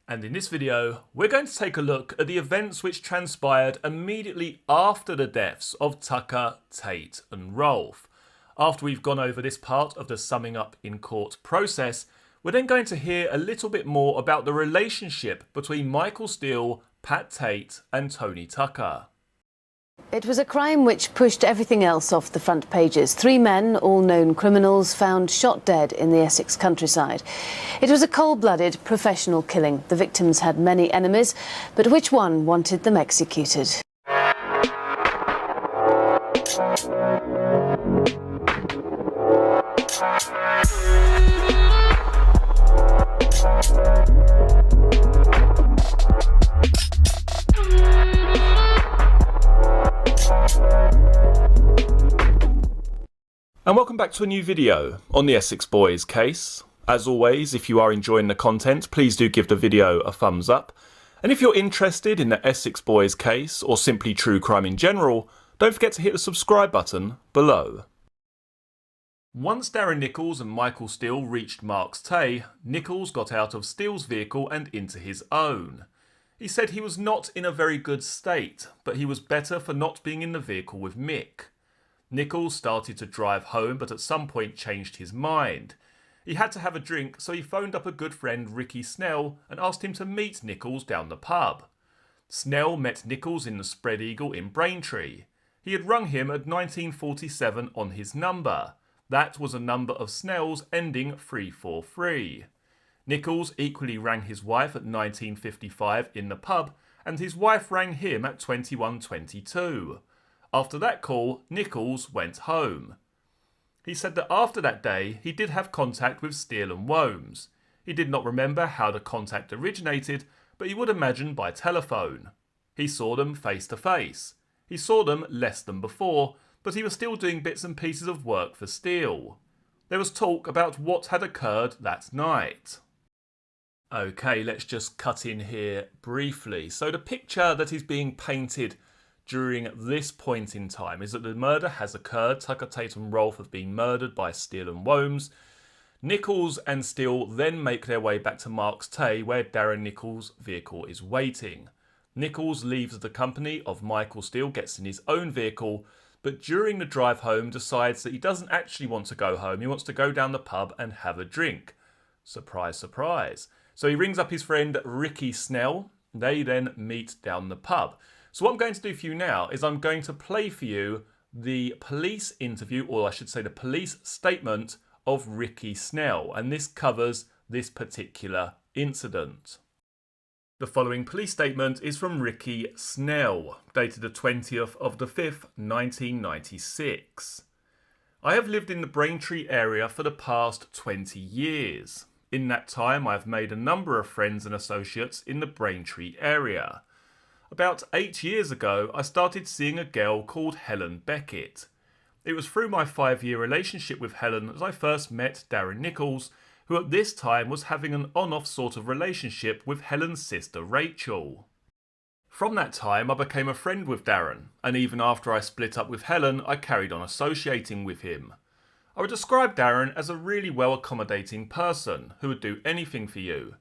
And in this video, we're going to take a look at the events which transpired immediately after the deaths of Tucker, Tate and Rolfe. After we've gone over this part of the summing up in court process, we're then going to hear a little bit more about the relationship between Michael Steele, Pat Tate and Tony Tucker. It was a crime which pushed everything else off the front pages. 3 men, all known criminals, found shot dead in the Essex countryside. It was a cold-blooded, professional killing. The victims had many enemies, but which one wanted them executed? And welcome back to a new video on the Essex Boys case. As always, if you are enjoying the content, please do give the video a thumbs up. And if you're interested in the Essex Boys case, or simply true crime in general, don't forget to hit the subscribe button below. Once Darren Nichols and Michael Steele reached Marks Tay, Nichols got out of Steele's vehicle and into his own. He said he was not in a very good state, but he was better for not being in the vehicle with Mick. Nichols started to drive home, but at some point changed his mind. He had to have a drink, so he phoned up a good friend, Ricky Snell, and asked him to meet Nichols down the pub. Snell met Nichols in the Spread Eagle in Braintree. He had rung him at 1947 on his number. That was a number of Snell's ending 343. Nichols equally rang his wife at 1955 in the pub, and his wife rang him at 2122. After that call, Nichols went home. He said that after that day, he did have contact with Steele and Womes. He did not remember how the contact originated, but he would imagine by telephone. He saw them face to face. He saw them less than before, but he was still doing bits and pieces of work for Steele. There was talk about what had occurred that night. Okay, let's just cut in here briefly. So the picture that is being painted during this point in time is that the murder has occurred. Tucker, Tate and Rolfe have been murdered by Steele and Womes. Nichols and Steele then make their way back to Marks Tay, where Darren Nichols' vehicle is waiting. Nichols leaves the company of Michael Steele, gets in his own vehicle, but during the drive home decides that he doesn't actually want to go home. He wants to go down the pub and have a drink. Surprise, surprise. So he rings up his friend Ricky Snell. They then meet down the pub. So what I'm going to do for you now is I'm going to play for you the police interview, or I should say the police statement of Ricky Snell, and this covers this particular incident. The following police statement is from Ricky Snell, dated the 20th of the 5th, 1996. I have lived in the Braintree area for the past 20 years. In that time I have made a number of friends and associates in the Braintree area. About 8 years ago, I started seeing a girl called Helen Beckett. It was through my 5-year relationship with Helen that I first met Darren Nichols, who at this time was having an on-off sort of relationship with Helen's sister Rachel. From that time, I became a friend with Darren, and even after I split up with Helen, I carried on associating with him. I would describe Darren as a really well-accommodating person who would do anything for you.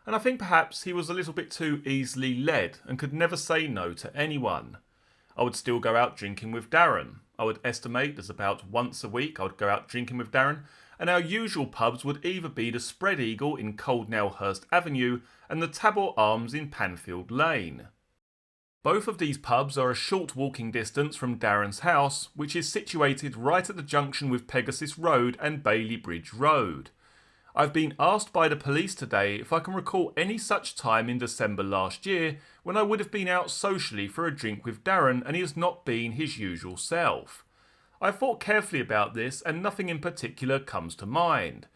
And I think perhaps he was a little bit too easily led and could never say no to anyone. I would still go out drinking with Darren. I would estimate that about once a week I would go out drinking with Darren, and our usual pubs would either be the Spread Eagle in Coldnellhurst Avenue and the Tabor Arms in Panfield Lane. Both of these pubs are a short walking distance from Darren's house, which is situated right at the junction with Pegasus Road and Bailey Bridge Road. I've been asked by the police today if I can recall any such time in December last year when I would have been out socially for a drink with Darren and he has not been his usual self. I've thought carefully about this and nothing in particular comes to mind.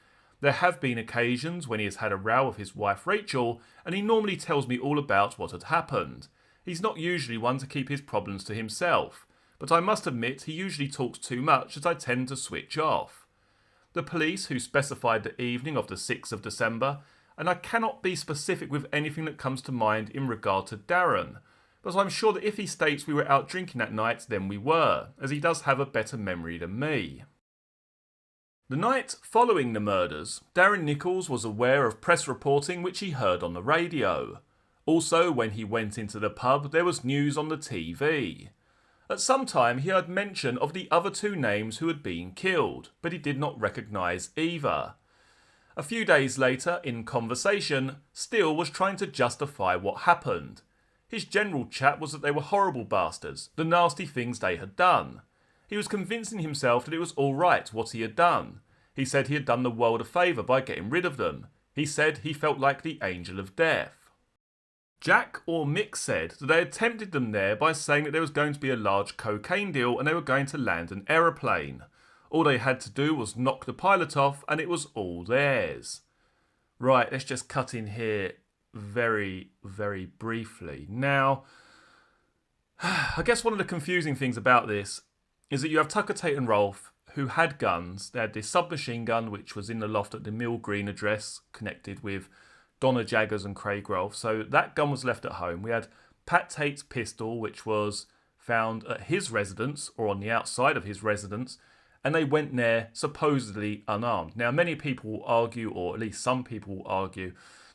There have been occasions when he has had a row with his wife Rachel, and he normally tells me all about what had happened. He's not usually one to keep his problems to himself, but I must admit he usually talks too much as I tend to switch off. The police who specified the evening of the 6th of December, and I cannot be specific with anything that comes to mind in regard to Darren, but I'm sure that if he states we were out drinking that night, then we were, as he does have a better memory than me. The night following the murders, Darren Nichols was aware of press reporting which he heard on the radio. Also, when he went into the pub, there was news on the TV. At some time, he heard mention of the other two names who had been killed, but he did not recognise either. A few days later, in conversation, Steele was trying to justify what happened. His general chat was that they were horrible bastards, the nasty things they had done. He was convincing himself that it was all right what he had done. He said he had done the world a favour by getting rid of them. He said he felt like the angel of death. Jack or Mick said that they had tempted them there by saying that there was going to be a large cocaine deal and they were going to land an aeroplane. All they had to do was knock the pilot off and it was all theirs. Right, let's just cut in here very, very briefly. Now, I guess one of the confusing things about this is that you have Tucker, Tate and Rolfe who had guns. They had this submachine gun which was in the loft at the Mill Green address connected with Donna Jaggers and Craig Rolfe. So that gun was left at home. We had Pat Tate's pistol which was found at his residence or on the outside of his residence, and they went there supposedly unarmed. Now many people will argue, or at least some people will argue,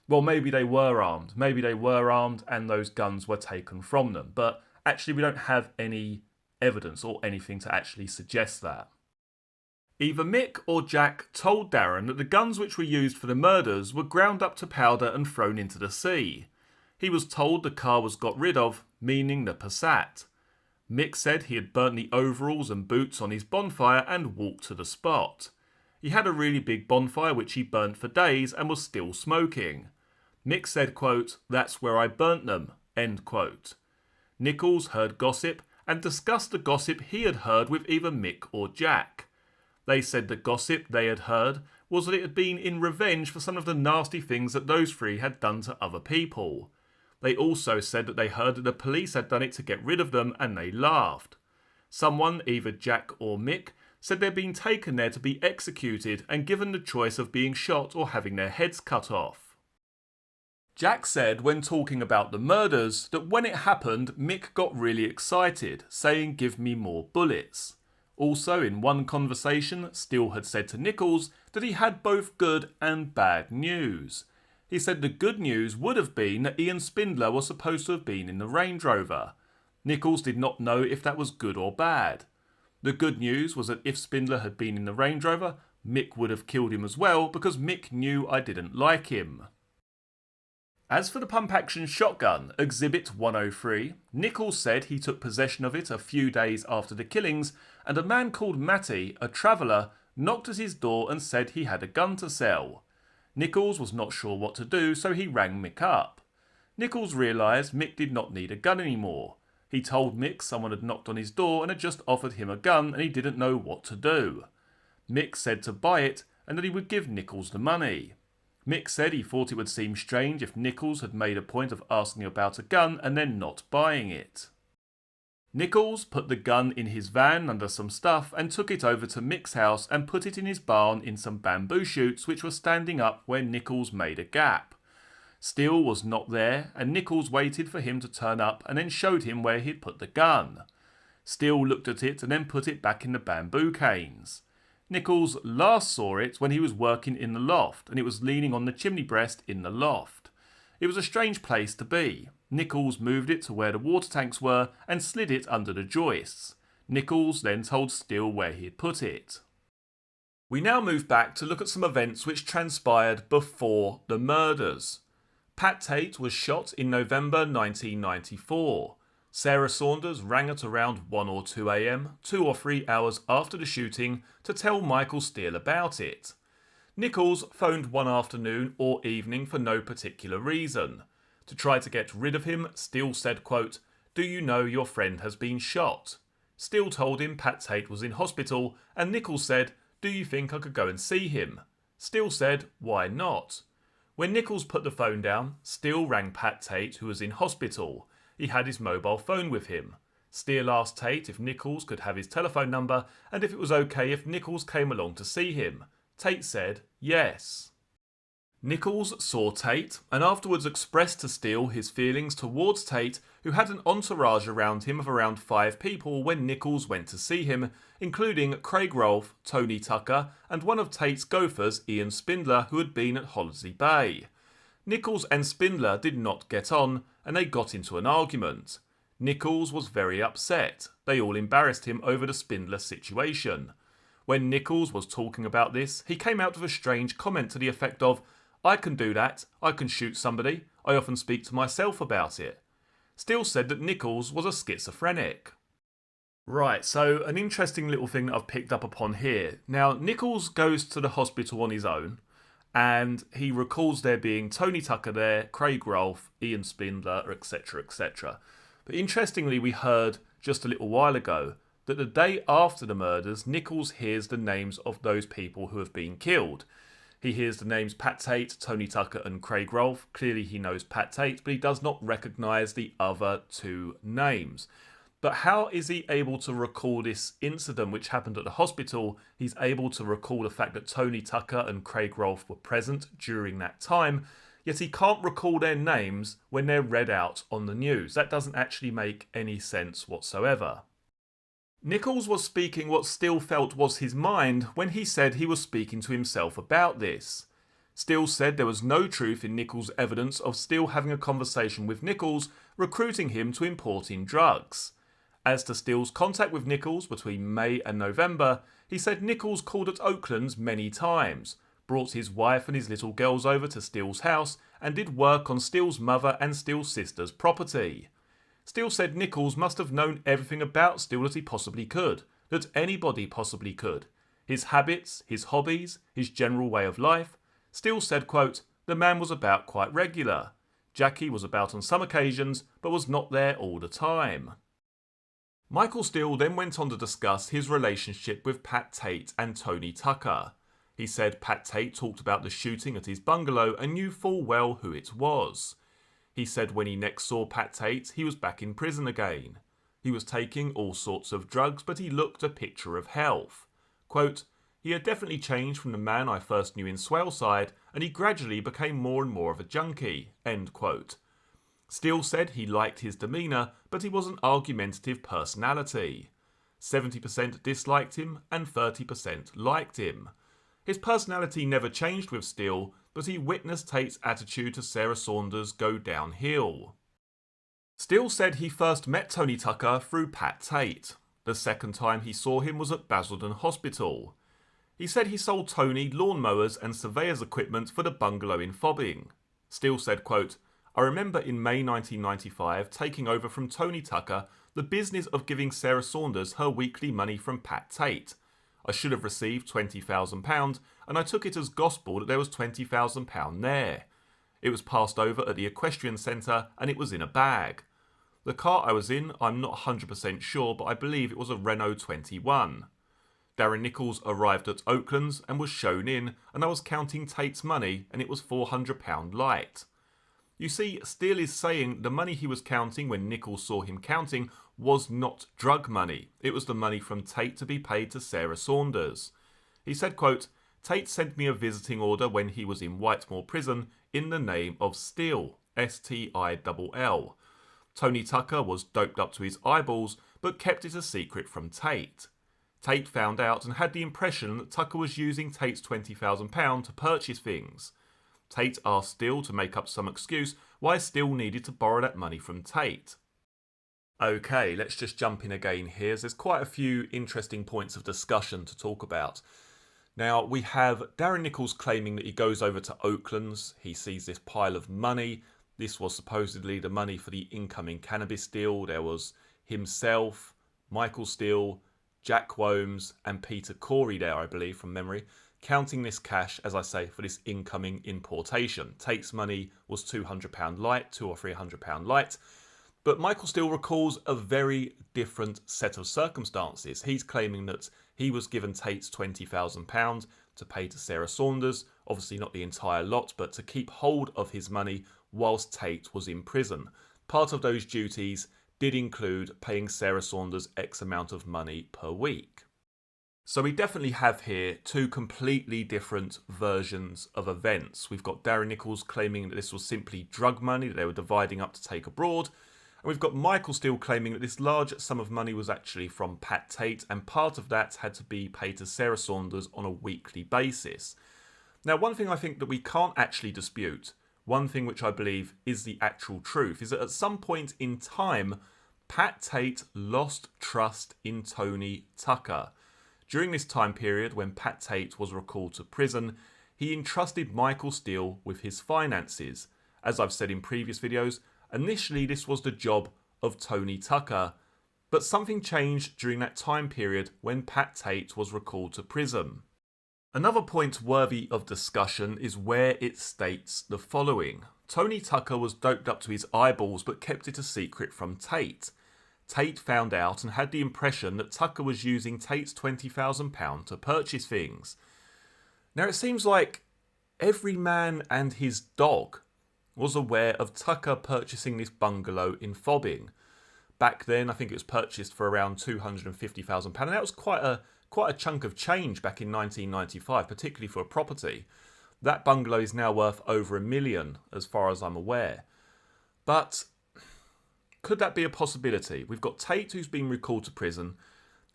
well maybe they were armed. Maybe they were armed and those guns were taken from them. But actually we don't have any evidence or anything to actually suggest that. Either Mick or Jack told Darren that the guns which were used for the murders were ground up to powder and thrown into the sea. He was told the car was got rid of, meaning the Passat. Mick said he had burnt the overalls and boots on his bonfire and walked to the spot. He had a really big bonfire which he burnt for days and was still smoking. Mick said, quote, "That's where I burnt them," end quote. Nichols heard gossip and discussed the gossip he had heard with either Mick or Jack. They said the gossip they had heard was that it had been in revenge for some of the nasty things that those three had done to other people. They also said that they heard that the police had done it to get rid of them and they laughed. Someone, either Jack or Mick, said they'd been taken there to be executed and given the choice of being shot or having their heads cut off. Jack said when talking about the murders that when it happened, Mick got really excited, saying, "Give me more bullets." Also, in one conversation, Steele had said to Nichols that he had both good and bad news. He said the good news would have been that Ian Spindler was supposed to have been in the Range Rover. Nichols did not know if that was good or bad. The good news was that if Spindler had been in the Range Rover, Mick would have killed him as well because Mick knew I didn't like him. As for the pump-action shotgun, Exhibit 103, Nichols said he took possession of it a few days after the killings, and a man called Matty, a traveller, knocked at his door and said he had a gun to sell. Nichols was not sure what to do, so he rang Mick up. Nichols realised Mick did not need a gun anymore. He told Mick someone had knocked on his door and had just offered him a gun and he didn't know what to do. Mick said to buy it and that he would give Nichols the money. Mick said he thought it would seem strange if Nichols had made a point of asking about a gun and then not buying it. Nichols put the gun in his van under some stuff and took it over to Mick's house and put it in his barn in some bamboo shoots which were standing up where Nichols made a gap. Steele was not there and Nichols waited for him to turn up and then showed him where he'd put the gun. Steele looked at it and then put it back in the bamboo canes. Nichols last saw it when he was working in the loft and it was leaning on the chimney breast in the loft. It was a strange place to be. Nichols moved it to where the water tanks were and slid it under the joists. Nichols then told Steele where he had put it. We now move back to look at some events which transpired before the murders. Pat Tate was shot in November 1994. Sarah Saunders rang at around 1 or 2 a.m, 2 or 3 hours after the shooting, to tell Michael Steele about it. Nichols phoned one afternoon or evening for no particular reason. To try to get rid of him, Steele said, quote, "Do you know your friend has been shot?" Steele told him Pat Tate was in hospital and Nichols said, "Do you think I could go and see him?" Steele said, "Why not?" When Nichols put the phone down, Steele rang Pat Tate, who was in hospital. He had his mobile phone with him. Steele asked Tate if Nichols could have his telephone number and if it was okay if Nichols came along to see him. Tate said yes. Nichols saw Tate and afterwards expressed to Steele his feelings towards Tate, who had an entourage around him of around 5 people when Nichols went to see him, including Craig Rolfe, Tony Tucker, and one of Tate's gophers, Ian Spindler, who had been at Holiday Bay. Nichols and Spindler did not get on, and they got into an argument. Nichols was very upset. They all embarrassed him over the Spindler situation. When Nichols was talking about this, he came out with a strange comment to the effect of, "I can do that, I can shoot somebody, I often speak to myself about it." Steele said that Nichols was a schizophrenic. Right, so an interesting little thing that I've picked up upon here. Now, Nichols goes to the hospital on his own, and he recalls there being Tony Tucker there, Craig Rolfe, Ian Spindler, etc, etc. But interestingly, we heard just a little while ago that the day after the murders, Nichols hears the names of those people who have been killed. He hears the names Pat Tate, Tony Tucker and Craig Rolfe. Clearly he knows Pat Tate, but he does not recognise the other 2 names. But how is he able to recall this incident which happened at the hospital? He's able to recall the fact that Tony Tucker and Craig Rolfe were present during that time, yet he can't recall their names when they're read out on the news. That doesn't actually make any sense whatsoever. Nichols was speaking what Steele felt was his mind when he said he was speaking to himself about this. Steele said there was no truth in Nichols' evidence of Steele having a conversation with Nichols, recruiting him to import in drugs. As to Steele's contact with Nichols between May and November, he said Nichols called at Oakland's many times, brought his wife and his little girls over to Steele's house, and did work on Steele's mother and Steele's sister's property. Steele said Nichols must have known everything about Steele that he possibly could, that anybody possibly could. His habits, his hobbies, his general way of life. Steele said, quote, "The man was about quite regular. Jackie was about on some occasions, but was not there all the time." Michael Steele then went on to discuss his relationship with Pat Tate and Tony Tucker. He said Pat Tate talked about the shooting at his bungalow and knew full well who it was. He said when he next saw Pat Tate, he was back in prison again. He was taking all sorts of drugs, but he looked a picture of health. Quote, "He had definitely changed from the man I first knew in Swaleside, and he gradually became more and more of a junkie." End quote. Steele said he liked his demeanour, but he was an argumentative personality. 70% disliked him and 30% liked him. His personality never changed with Steele, but he witnessed Tate's attitude to Sarah Saunders go downhill. Steele said he first met Tony Tucker through Pat Tate. The second time he saw him was at Basildon Hospital. He said he sold Tony lawnmowers and surveyor's equipment for the bungalow in Fobbing. Steele said, quote, "I remember in May 1995 taking over from Tony Tucker the business of giving Sarah Saunders her weekly money from Pat Tate. I should have received £20,000 and I took it as gospel that there was £20,000 there. It was passed over at the Equestrian Centre and it was in a bag. The car I was in, I'm not 100% sure, but I believe it was a Renault 21. Darren Nichols arrived at Oakland's and was shown in, and I was counting Tate's money and it was £400 light. You see, Steele is saying the money he was counting when Nichols saw him counting was not drug money. It was the money from Tate to be paid to Sarah Saunders. He said, quote, "Tate sent me a visiting order when he was in Whitemore Prison in the name of Steele, Still. Tony Tucker was doped up to his eyeballs but kept it a secret from Tate. Tate found out and had the impression that Tucker was using Tate's £20,000 to purchase things. Tate asked Steele to make up some excuse why Steele needed to borrow that money from Tate." Okay, let's just jump in again here. There's quite a few interesting points of discussion to talk about. Now, we have Darren Nichols claiming that he goes over to Oakland's. He sees this pile of money. This was supposedly the money for the incoming cannabis deal. There was himself, Michael Steele, Jack Womes and Peter Corey there, I believe, from memory, counting this cash, as I say, for this incoming importation. Tate's money was £200 light, £200 or £300 light. But Michael Steele recalls a very different set of circumstances. He's claiming that he was given Tate's £20,000 to pay to Sarah Saunders, obviously not the entire lot, but to keep hold of his money whilst Tate was in prison. Part of those duties did include paying Sarah Saunders X amount of money per week. So we definitely have here two completely different versions of events. We've got Darren Nichols claiming that this was simply drug money that they were dividing up to take abroad. And we've got Michael Steele claiming that this large sum of money was actually from Pat Tate, and part of that had to be paid to Sarah Saunders on a weekly basis. Now, one thing I think that we can't actually dispute, one thing which I believe is the actual truth, is that at some point in time, Pat Tate lost trust in Tony Tucker. During this time period, when Pat Tate was recalled to prison, he entrusted Michael Steele with his finances. As I've said in previous videos, initially this was the job of Tony Tucker, but something changed during that time period when Pat Tate was recalled to prison. Another point worthy of discussion is where it states the following. Tony Tucker was doped up to his eyeballs but kept it a secret from Tate. Tate found out and had the impression that Tucker was using Tate's £20,000 to purchase things. Now it seems like every man and his dog was aware of Tucker purchasing this bungalow in Fobbing. Back then I think it was purchased for around £250,000, and that was quite a chunk of change back in 1995, particularly for a property. That bungalow is now worth over £1 million as far as I'm aware. But could that be a possibility? We've got Tate, who's been recalled to prison.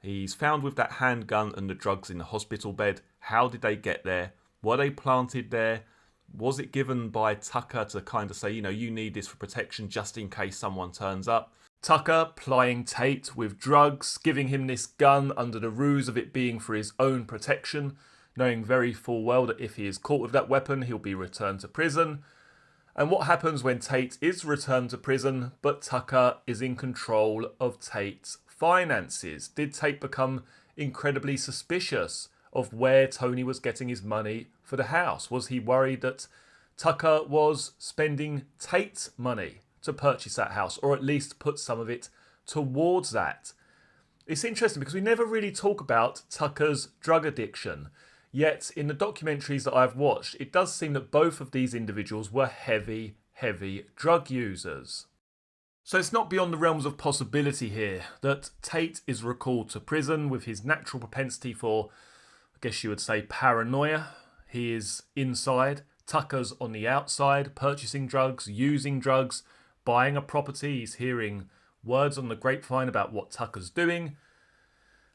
He's found with that handgun and the drugs in the hospital bed. How did they get there? Were they planted there? Was it given by Tucker to kind of say, you need this for protection just in case someone turns up? Tucker plying Tate with drugs, giving him this gun under the ruse of it being for his own protection, knowing very full well that if he is caught with that weapon, he'll be returned to prison. And what happens when Tate is returned to prison, but Tucker is in control of Tate's finances? Did Tate become incredibly suspicious of where Tony was getting his money for the house? Was he worried that Tucker was spending Tate's money to purchase that house, or at least put some of it towards that? It's interesting because we never really talk about Tucker's drug addiction. Yet, in the documentaries that I've watched, it does seem that both of these individuals were heavy drug users. So it's not beyond the realms of possibility here that Tate is recalled to prison with his natural propensity for, I guess you would say, paranoia. He is inside, Tucker's on the outside, purchasing drugs, using drugs, buying a property. He's hearing words on the grapevine about what Tucker's doing.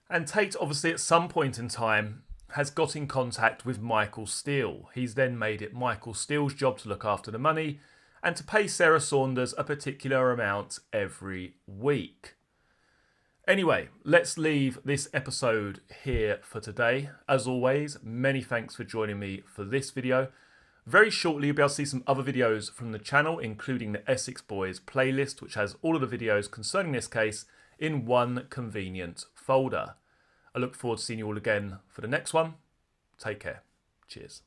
And Tate, obviously, at some point in time, has got in contact with Michael Steele. He's then made it Michael Steele's job to look after the money and to pay Sarah Saunders a particular amount every week. Anyway, let's leave this episode here for today. As always, many thanks for joining me for this video. Very shortly, you'll be able to see some other videos from the channel, including the Essex Boys playlist, which has all of the videos concerning this case in one convenient folder. I look forward to seeing you all again for the next one. Take care. Cheers.